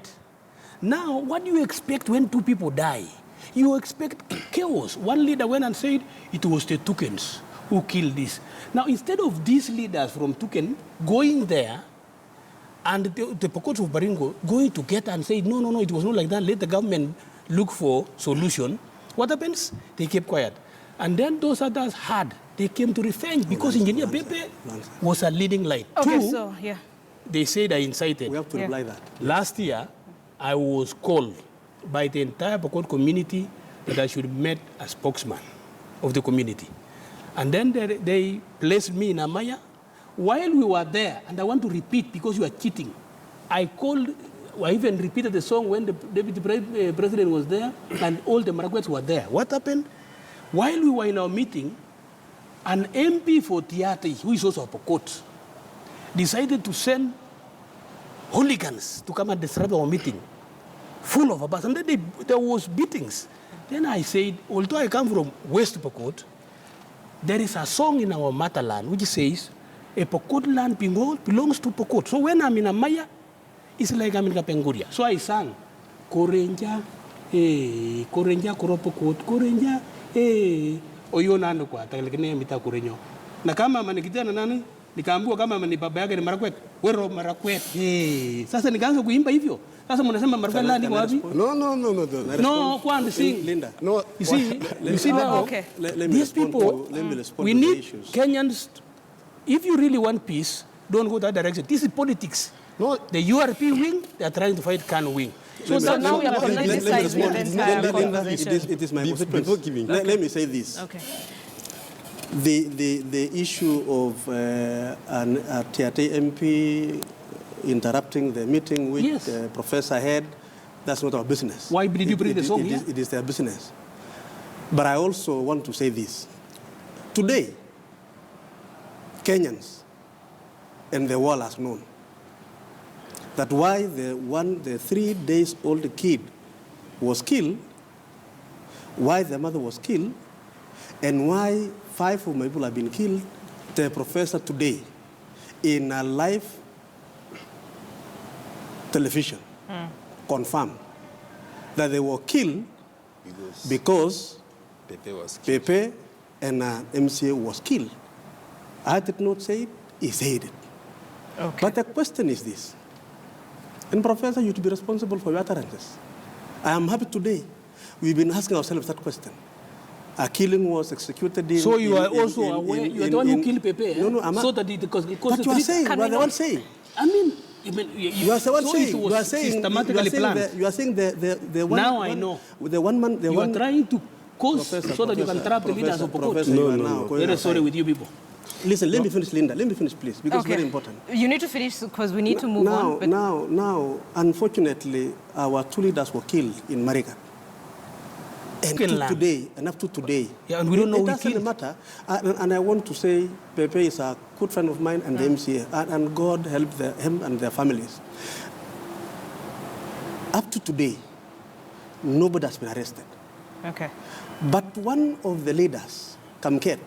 Now, what do you expect when 2 people die? You expect chaos. One leader went and said, it was the Tukens who killed this. Now, instead of these leaders from Tuken going there, and the Pokots of Baringo going together and say, no, it was not like that, let the government look for solution, what happens? They kept quiet. And then those others they came to revenge because Engineer Pepe was a leading light. Okay, 2, so, yeah. They said I incited. We have to reply that. Last year, I was called by the entire Pokot community that I should meet a spokesman of the community. And then they placed me in Amaya. While we were there, and I want to repeat because you are cheating, I even repeated the song when the deputy president was there and all the Marakwets were there. What happened? While we were in our meeting, an MP for Tiati, who is also a Pokot, decided to send hooligans to come and disrupt our meeting, full of us. And then there was beatings. Then I said, although I come from West Pokot, there is a song in our motherland which says, a Pokot land belongs to Pokot. So when I'm in Amaya, it's like I'm in Kapenguria. So I sang, Korenja, Korenja, Koropokot, Korenja, Oyo nando kwa, tagalagane mita Korenyo. Na kama manikita na nani, Nikaambiwa kama ni baba yake ni Marakwet. Wero Marakwet. Sasa nikaanza kuimba hivyo. Sasa mnasema Marakwet landing wapi? No, Kwan, sing. Linda. No, you see now, okay. These people, we need Kenyans, if you really want peace, don't go that direction. This is politics. No, the URP wing, they are trying to fight Khan wing. So now we are politicizing the entire conversation. It is my response. Let me say this. Okay. The issue of a TRT MP interrupting the meeting which the professor had, that's not our business. Why did you bring the song here? It is their business. But I also want to say this. Today, Kenyans and the world has known that why the 3 days old kid was killed, why the mother was killed, and why 5 of my people have been killed, the professor today in a live television confirmed that they were killed because Pepe and MCA was killed. I did not say it, he said it. Okay. But the question is this, and Professor, you to be responsible for your utterances. I am happy today. We've been asking ourselves that question. A killing was executed in... So you are also aware, you are the one who killed Pepe, No, I'm so that it caused But you are saying, you are the one saying. I mean, you are the one saying, you are saying systematically planned. You are saying the one... Now I know. The one man... You are trying to cause so that you can trap the leaders of Pokot. No. Very sorry with you people. Listen, let me finish, Linda. Let me finish, please, because it's very important. You need to finish because we need to move on. But Now, unfortunately, our 2 leaders were killed in Marigat. And up to today, and we don't know it doesn't matter. And I want to say, Pepe is a good friend of mine and the MCA, and God help him and their families. Up to today, nobody has been arrested. Okay. But one of the leaders, Kamket,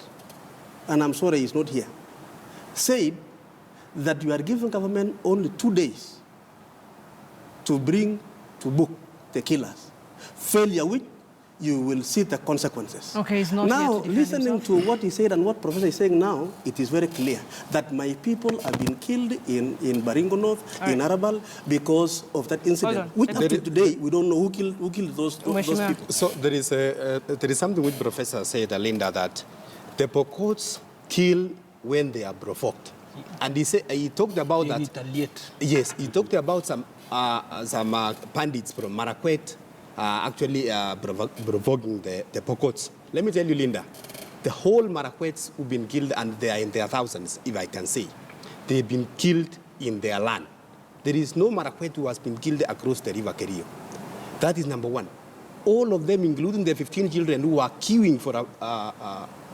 and I'm sorry he's not here, said that you are giving government only 2 days to book the killers. Failure which you will see the consequences. Okay, he's not now, here to listening to what he said and what Professor is saying now, it is very clear that my people have been killed in Baringo North, in Arabal, because of that incident. Which up to today, we don't know who killed those people. So there is something which Professor said, Linda, that the Pokots kill when they are provoked. And he talked about that. Retaliate. Yes, he talked about some bandits from Marakwet actually provoking the Pokots. Let me tell you, Linda, the whole Marakwets who've been killed, and they are in their thousands, if I can say, they've been killed in their land. There is no Marakwet who has been killed across the river Kerio. That is number one. All of them, including the 15 children who are queuing for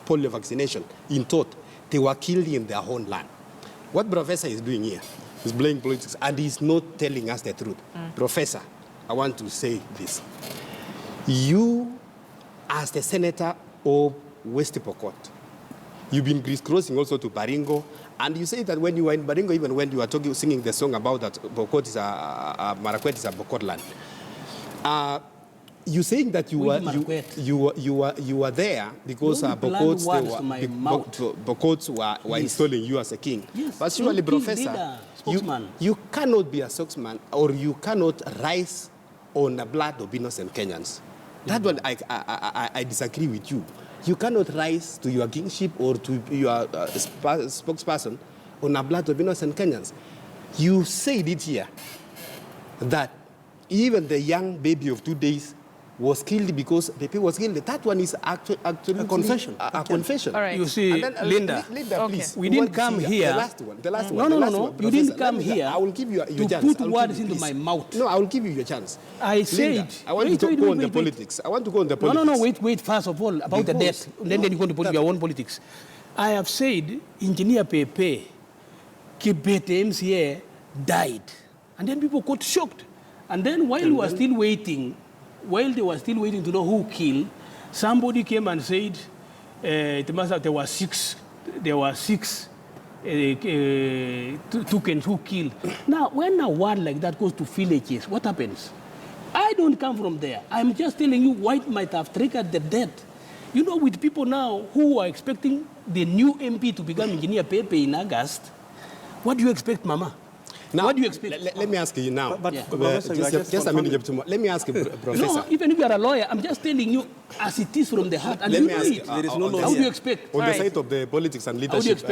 polio vaccination in Tot, they were killed in their own land. What Professor is doing here is playing politics, and he's not telling us the truth. Professor, I want to say this. You, as the senator of West Pokot, you've been crisscrossing also to Baringo, and you say that when you were in Baringo, even when you were singing the song about that Pokot is Marakwet is a Pokot land, you saying that you were there because Pokots were installing you as a king. Yes. But surely, Professor, you cannot be a spokesman, or you cannot rise on the blood of innocent Kenyans. That one, I disagree with you. You cannot rise to your kingship or to your spokesperson on the blood of innocent Kenyans. You said it here that even the young baby of 2 days was killed because Pepe was killed. That one is actually a confession. A confession. All right. You see, then, Linda, please. We didn't come here. The last one. No. You didn't come here. I will give you your chance. To put words into my mouth. No, I will give you your chance. I said. Linda, I want to go on the politics. I want to go on the politics. No. Wait. First of all, about the death. Then you go to put your own politics. I have said, Engineer Pepe, Kibete MCA died, and then people got shocked. And then while they were still waiting to know who killed, somebody came and said there were six tokens who killed. Now, when a war like that goes to villages, what happens? I don't come from there. I'm just telling you what might have triggered the death. You know, with people now who are expecting the new MP to become Engineer Pepe in August, what do you expect, Mama? Now, what do you expect? Let me ask you now. But yeah. Professor, just a minute. Let me ask you, Professor. No, even if you are a lawyer, I'm just telling you as it is from the heart. And Let you me know ask it. there is no How do you expect? On the side of the politics and leadership,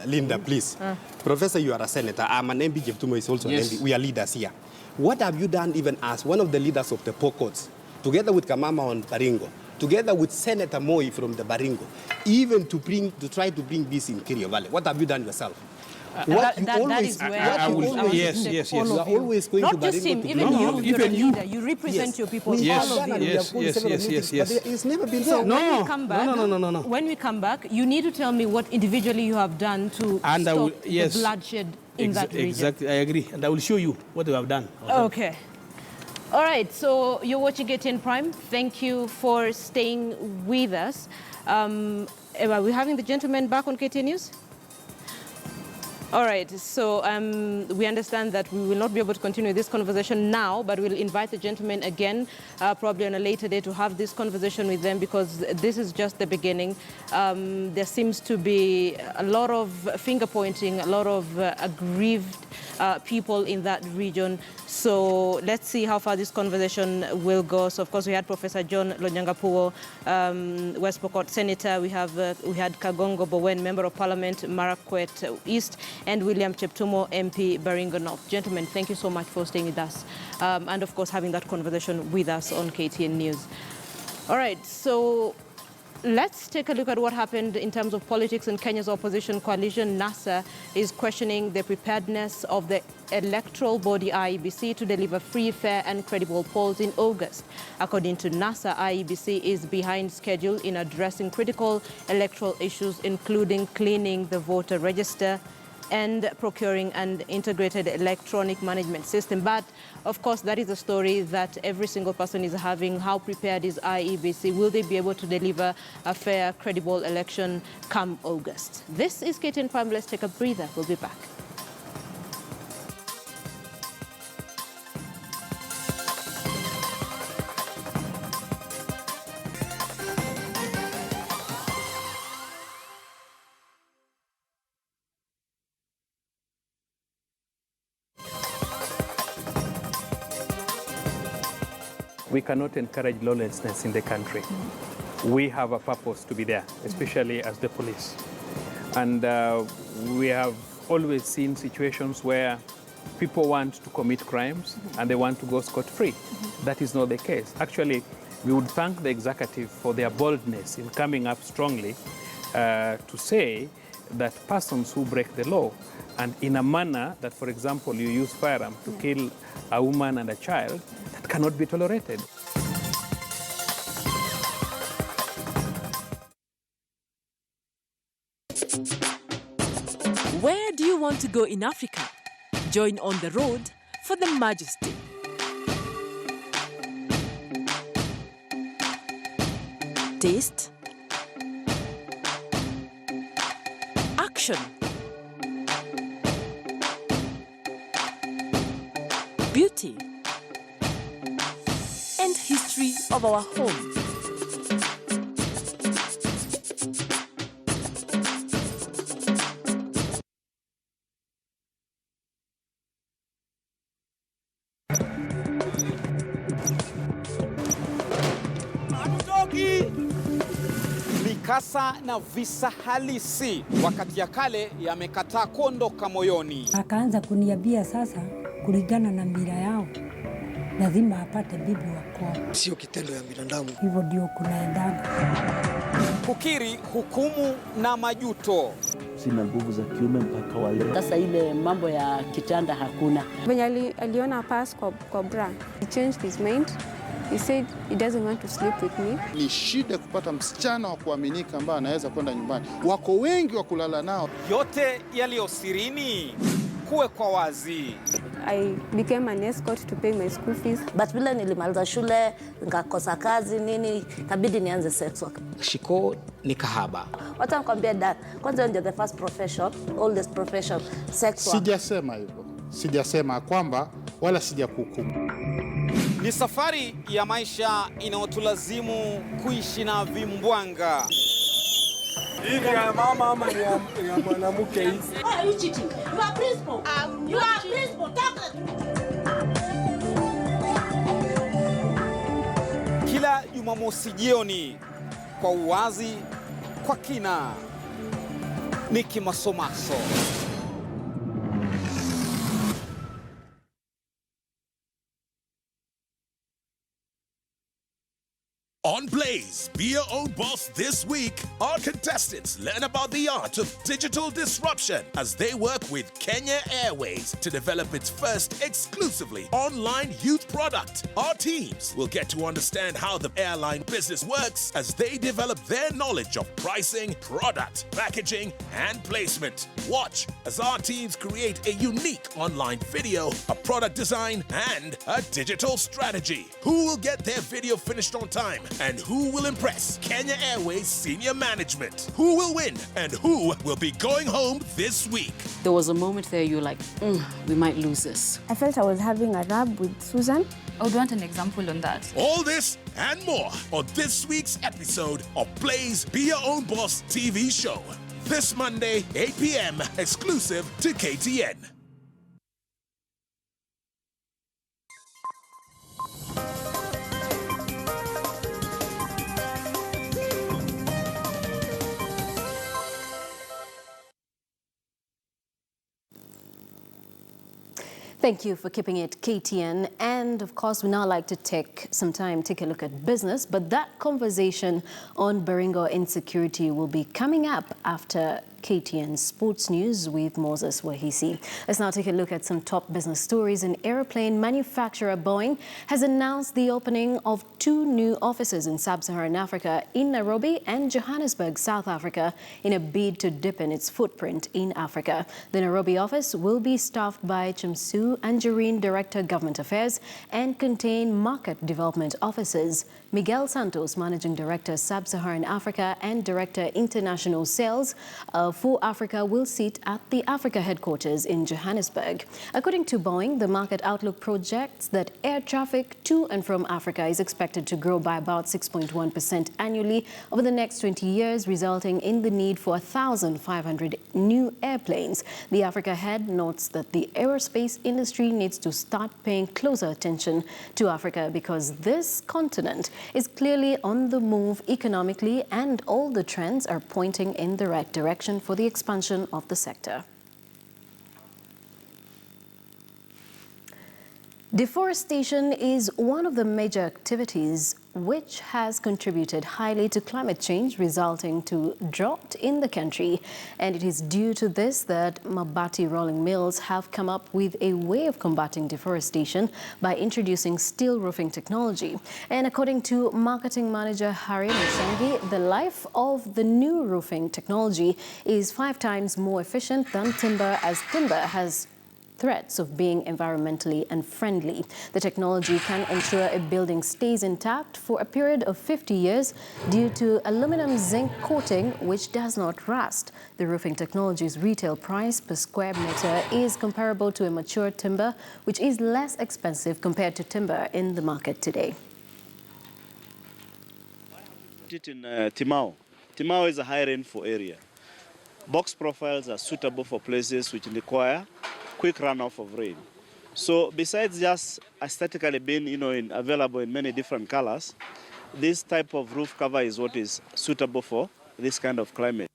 Linda, please. Professor, you are a senator. I'm an MB. Jeptumo is also an MB. We are leaders here. What have you done even as one of the leaders of the Pokots, together with Kamama on Baringo, together with Senator Moi from the Baringo, even to try to bring this in Kerio Valley? What have you done yourself? That is where yes. You are always going not to just him, Baringo. even you. You represent your people. Yes. All of you. Yes. But it's never been so. No. When we come back, you need to tell me what individually you have done to stop the bloodshed in that region. Exactly, I agree. And I will show you what we have done. Okay. All right, so you're watching KTN Prime. Thank you for staying with us. Are we having the gentleman back on KTN News? All right, so we understand that we will not be able to continue this conversation now, but we'll invite the gentlemen again, probably on a later day, to have this conversation with them, because this is just the beginning. There seems to be a lot of finger-pointing, a lot of aggrieved people in that region. So let's see how far this conversation will go. So, of course, we had Professor John Lonyangapuo, West Pokot Senator. We had Kagongo Bowen, Member of Parliament, Marakwet East, and William Cheptumo, MP, Baringo North. Gentlemen, thank you so much for staying with us. And, of course, having that conversation with us on KTN News. All right, so let's take a look at what happened in terms of politics in Kenya's opposition coalition. NASA is questioning the preparedness of the electoral body IEBC to deliver free, fair and credible polls in August. According to NASA, IEBC is behind schedule in addressing critical electoral issues, including cleaning the voter register and procuring an integrated electronic management system. But of course, that is a story that every single person is having. How prepared is IEBC? Will they be able to deliver a fair, credible election come August? This is KTN Prime. Let's take a breather. We'll be back. We cannot encourage lawlessness in the country. We have a purpose to be there, especially as the police. And we have always seen situations where people want to commit crimes and they want to go scot-free. That is not the case. Actually, we would thank the executive for their boldness in coming up strongly to say that persons who break the law and in a manner that, for example, you use firearm to kill a woman and a child, that cannot be tolerated. Where do you want to go in Africa? Join On the Road for the Majesty. Taste, action, beauty, and history of our home. Mikasa na visa halisi wakati ya kale yamekataa kuondoka moyoni. Akaanza kuniambia sasa, kulingana na mila yao, lazima apate bibi wa kwao. Sio kitendo ya binadamu. Hivyo ndio kunaendaga. Kukiri, hukumu na majuto. Sina nguvu za kiume mpaka wa leo. Sasa ile mambo ya kitanda hakuna. When aliona pass kwa bra, he changed his mind. He said he doesn't want to sleep with me. Ni shida kupata msichana wa kuaminika ambaye anaweza kwenda nyumbani. Wako wengi wa kulala nao. Yote yaliyo sirini kuwe kwa wazi. I became an escort to pay my school fees. But bila nilimaliza shule, nikakosa kazi nini, kabidi nianze sex work. Shiko ni kahaba. Wacha nikwambie dad, kwanza ndio the first profession, oldest profession, sex work. Sijasema hivyo. Sijasema kwamba wala sijakuhukumu. Ni safari ya maisha inayotulazimu kuishi na vimbwanga. Hii ni ya mama ama ni ya mwanamke hii? Are you cheating? You are principal. You are principal. Kila Jumamosi jioni, kwa uwazi, kwa kina, ni kimasomaso. On Blaze, Be Your Own Boss this week, our contestants learn about the art of digital disruption as they work with Kenya Airways to develop its first exclusively online youth product. Our teams will get to understand how the airline business works as they develop their knowledge of pricing, product, packaging, and placement. Watch as our teams create a unique online video, a product design, and a digital strategy. Who will get their video finished on time? And who will impress Kenya Airways senior management? Who will win and who will be going home this week? There was a moment there you're like, we might lose this. I felt I was having a rub with Susan. I would want an example on that. All this and more on this week's episode of Blaze Be Your Own Boss TV show. This Monday, 8 p.m., exclusive to KTN. Thank you for keeping it KTN. And of course, we now like to take some time, take a look at business. But that conversation on Baringo insecurity will be coming up after KTN Sports News with Moses Wahisi. Let's now take a look at some top business stories. An airplane manufacturer, Boeing, has announced the opening of 2 new offices in sub-Saharan Africa, in Nairobi and Johannesburg, South Africa, in a bid to deepen its footprint in Africa. The Nairobi office will be staffed by Chimsu Anjarine, Director Government Affairs, and contain market development officers. Miguel Santos, Managing Director, Sub-Saharan Africa and Director, International Sales for Africa, will sit at the Africa headquarters in Johannesburg. According to Boeing, the market outlook projects that air traffic to and from Africa is expected to grow by about 6.1% annually over the next 20 years, resulting in the need for 1,500 new airplanes. The Africa head notes that the aerospace industry needs to start paying closer attention to Africa because this continent is clearly on the move economically, and all the trends are pointing in the right direction for the expansion of the sector. Deforestation is one of the major activities which has contributed highly to climate change, resulting to drought in the country. And it is due to this that Mabati rolling mills have come up with a way of combating deforestation by introducing steel roofing technology. And according to marketing manager Harry Mushangi, the life of the new roofing technology is 5 times more efficient than timber, as timber has threats of being environmentally unfriendly. The technology can ensure a building stays intact for a period of 50 years due to aluminum zinc coating, which does not rust. The roofing technology's retail price per square meter is comparable to a mature timber, which is less expensive compared to timber in the market today. In Timao. Timao is a high rainfall area. Box profiles are suitable for places which require quick runoff of rain. So besides just aesthetically being available in many different colors, this type of roof cover is what is suitable for this kind of climate.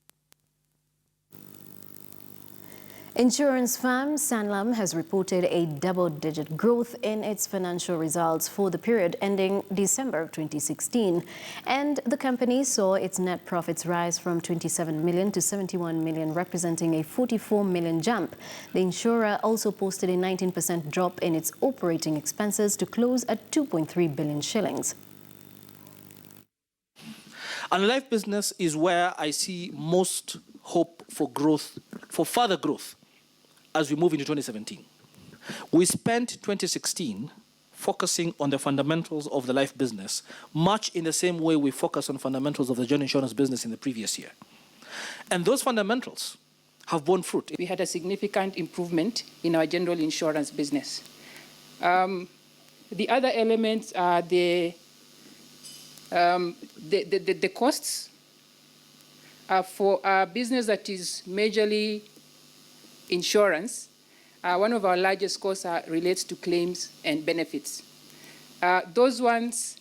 Insurance firm Sanlam has reported a double-digit growth in its financial results for the period ending December 2016. And the company saw its net profits rise from 27 million to 71 million, representing a 44 million jump. The insurer also posted a 19% drop in its operating expenses to close at 2.3 billion shillings. And life business is where I see most hope for growth, for further growth, as we move into 2017. We spent 2016 focusing on the fundamentals of the life business, much in the same way we focused on fundamentals of the general insurance business in the previous year. And those fundamentals have borne fruit. We had a significant improvement in our general insurance business. The other elements are the costs. For a business that is majorly insurance, one of our largest costs relates to claims and benefits. Those ones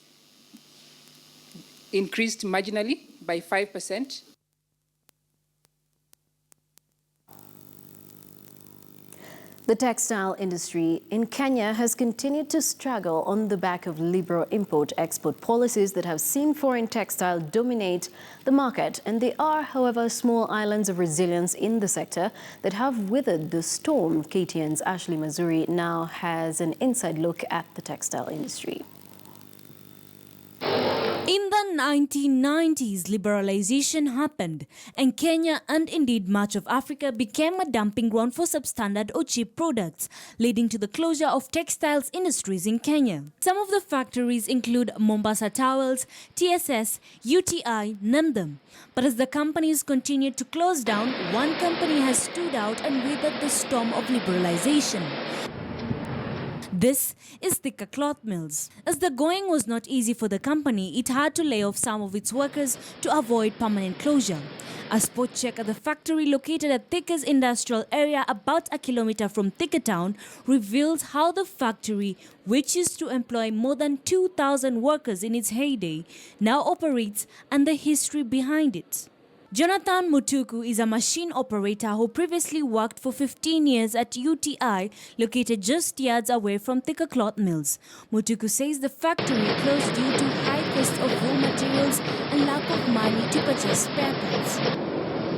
increased marginally by 5%. The textile industry in Kenya has continued to struggle on the back of liberal import-export policies that have seen foreign textile dominate the market. And there are, however, small islands of resilience in the sector that have weathered the storm. KTN's Ashley Mazuri now has an inside look at the textile industry. In the 1990s, liberalization happened, and Kenya and indeed much of Africa became a dumping ground for substandard or cheap products, leading to the closure of textiles industries in Kenya. Some of the factories include Mombasa Towels, TSS, UTI, name them. But as the companies continued to close down, one company has stood out and weathered the storm of liberalization. This is Thika Cloth Mills. As the going was not easy for the company, it had to lay off some of its workers to avoid permanent closure. A spot check at the factory located at Thika's industrial area about a kilometer from Thika town reveals how the factory, which used to employ more than 2,000 workers in its heyday, now operates and the history behind it. Jonathan Mutuku is a machine operator who previously worked for 15 years at UTI, located just yards away from Thika Cloth Mills. Mutuku says the factory closed due to high cost of raw materials and lack of money to purchase spare parts.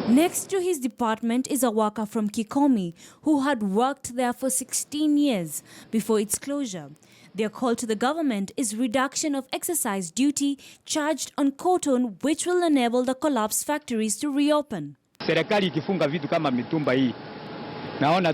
Next to his department is a worker from Kikomi who had worked there for 16 years before its closure. Their call to the government is reduction of excise duty charged on cotton, which will enable the collapsed factories to reopen. Serikali ikifunga vitu kama mitumba hii, naona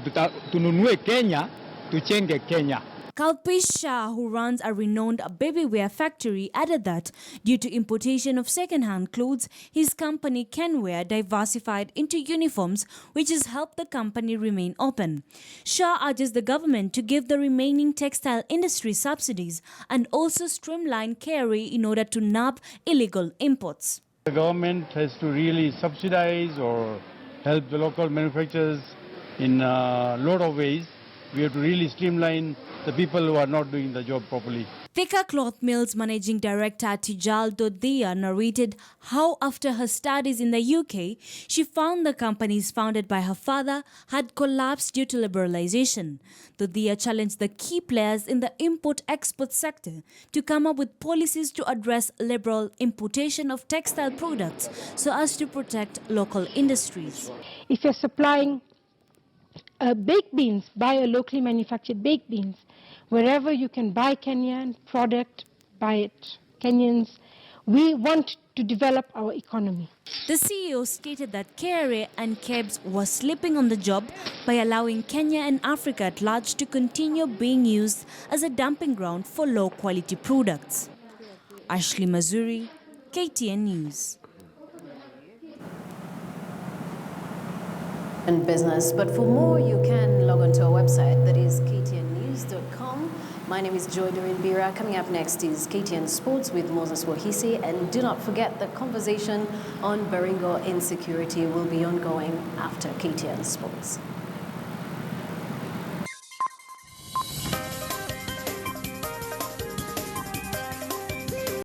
tununue Kenya, tuchenge Kenya. Kalpesh Shah, who runs a renowned baby wear factory, added that due to importation of second-hand clothes, his company Kenwear diversified into uniforms, which has helped the company remain open. Shah urges the government to give the remaining textile industry subsidies and also streamline carry in order to nab illegal imports. The government has to really subsidize or help the local manufacturers in a lot of ways. We have to really streamline the people who are not doing the job properly. Thika Cloth Mills Managing Director Tijal Dodia narrated how after her studies in the UK, she found the companies founded by her father had collapsed due to liberalization. Dodia challenged the key players in the import-export sector to come up with policies to address liberal importation of textile products so as to protect local industries. If you're supplying baked beans, buy a locally manufactured baked beans. Wherever you can buy Kenyan product, buy it. Kenyans, we want to develop our economy. The CEO stated that KRA and KEBS were sleeping on the job by allowing Kenya and Africa at large to continue being used as a dumping ground for low-quality products. Ashley Mazuri, KTN News. And business, but for more you can log on to our website, that is ktnnews.com. My name is Joy Doreen Bira. Coming up next is KTN Sports with Moses Wahisi, and do not forget the conversation on Baringo insecurity will be ongoing after KTN Sports.